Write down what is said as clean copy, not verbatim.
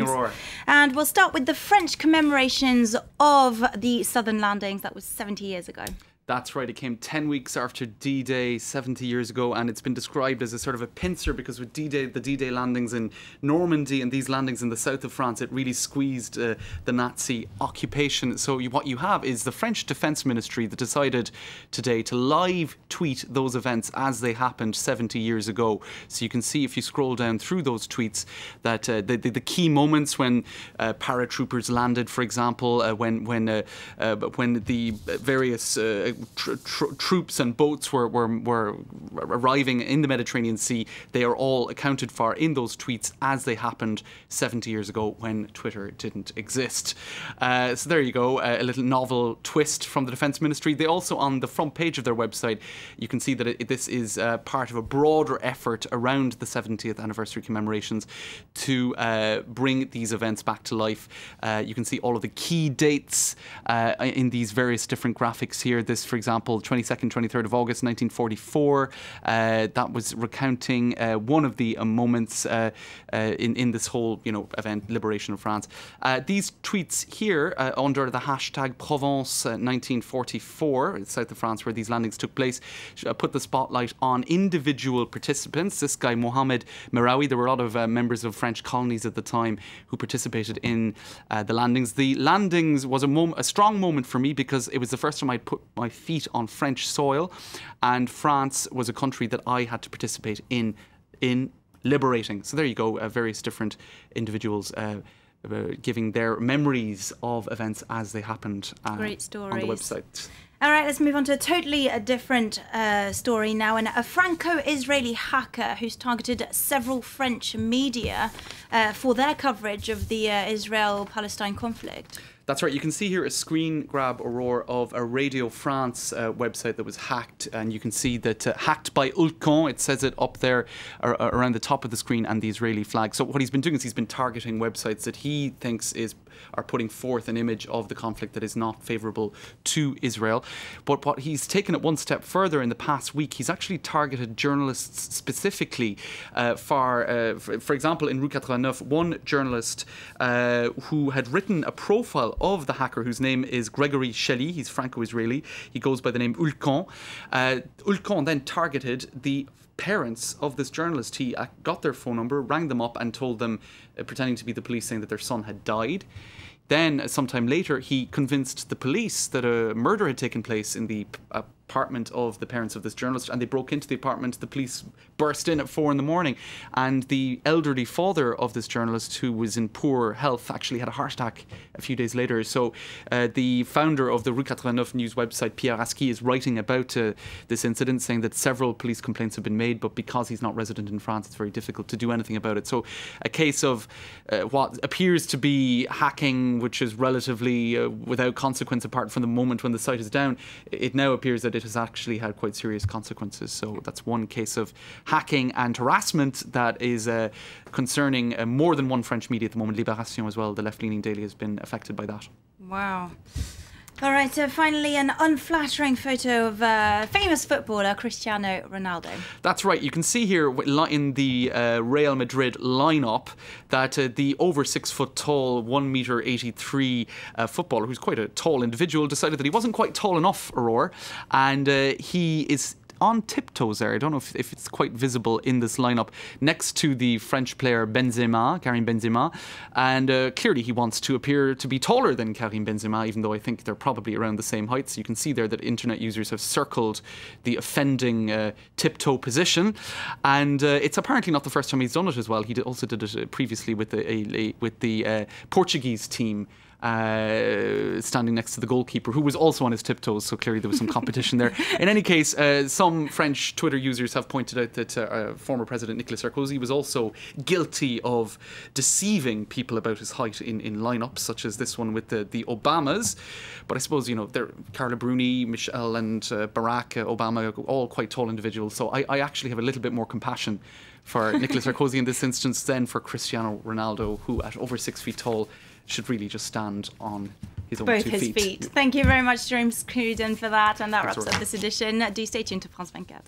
Aurora. And we'll start with the French commemorations of the Southern landings. That was 70 years ago. That's right, it came 10 weeks after D-Day 70 years ago, and it's been described as a sort of a pincer because with D-Day, the D-Day landings in Normandy and these landings in the south of France, it really squeezed the Nazi occupation. So what you have is the French Defence Ministry that decided today to live tweet those events as they happened 70 years ago. So you can see if you scroll down through those tweets that the key moments when paratroopers landed, for example, when the various troops and boats were arriving in the Mediterranean Sea, they are all accounted for in those tweets as they happened 70 years ago when Twitter didn't exist. So there you go, a little novel twist from the Defence Ministry. They also, on the front page of their website, you can see that this is part of a broader effort around the 70th anniversary commemorations to bring these events back to life. You can see all of the key dates in these various different graphics here. This, for example, 22nd, 23rd of August 1944, that was recounting one of the moments in this whole event, Liberation of France. These tweets here under the hashtag Provence 1944, south of France where these landings took place, put the spotlight on individual participants. This guy, Mohamed Meraoui, there were a lot of members of French colonies at the time who participated in the landings. The landings was a strong moment for me because it was the first time I'd put my feet on French soil, and France was a country that I had to participate in liberating. So there you go, various different individuals giving their memories of events as they happened. Great stories on the website. All right, let's move on to a totally different story now. And a Franco-Israeli hacker who's targeted several French media for their coverage of the Israel-Palestine conflict. That's right. You can see here a screen grab, Aurore, of a Radio France website that was hacked, and you can see that hacked by Ulkan. It says it up there around the top of the screen, and the Israeli flag. So what he's been doing is he's been targeting websites that he thinks are putting forth an image of the conflict that is not favourable to Israel. But what he's taken it one step further in the past week, he's actually targeted journalists specifically for example, in Rue 89, one journalist who had written a profile of the hacker, whose name is Gregory Shelley. He's Franco-Israeli. He goes by the name Ulkan. Ulkan then targeted the parents of this journalist. He got their phone number, rang them up and told them, pretending to be the police, saying that their son had died. Then, sometime later, he convinced the police that a murder had taken place in the apartment of the parents of this journalist, and they broke into the apartment. The police burst in at 4 in the morning, and the elderly father of this journalist, who was in poor health, actually had a heart attack a few days later. So the founder of the Rue 89 news website, Pierre Aski, is writing about this incident, saying that several police complaints have been made, but because he's not resident in France, it's very difficult to do anything about it. So a case of what appears to be hacking, which is relatively without consequence apart from the moment when the site is down, it now appears that it has actually had quite serious consequences. So that's one case of hacking and harassment that is concerning more than one French media at the moment. Libération as well, the left-leaning daily, has been affected by that. Wow. All right, so finally an unflattering photo of famous footballer Cristiano Ronaldo. That's right. You can see here in the Real Madrid lineup that the over 6 foot tall, 1 m footballer, who's quite a tall individual, decided that he wasn't quite tall enough, Aurore, and he is on tiptoes there. I don't know if it's quite visible in this lineup, next to the French player Benzema, Karim Benzema, and clearly he wants to appear to be taller than Karim Benzema, even though I think they're probably around the same height. So you can see there that internet users have circled the offending tiptoe position, and it's apparently not the first time he's done it as well. He also did it previously with the Portuguese team, standing next to the goalkeeper, who was also on his tiptoes, so clearly there was some competition there. In any case, some French Twitter users have pointed out that former President Nicolas Sarkozy was also guilty of deceiving people about his height in lineups, such as this one with the Obamas. But I suppose, Carla Bruni, Michelle and Barack Obama, all quite tall individuals, so I actually have a little bit more compassion for Nicolas Sarkozy in this instance than for Cristiano Ronaldo, who at over 6 feet tall should really just stand on his own 2 feet. Both his feet. Thank you very much, James Cruden, for that. And that wraps up this edition. Do stay tuned to France 24.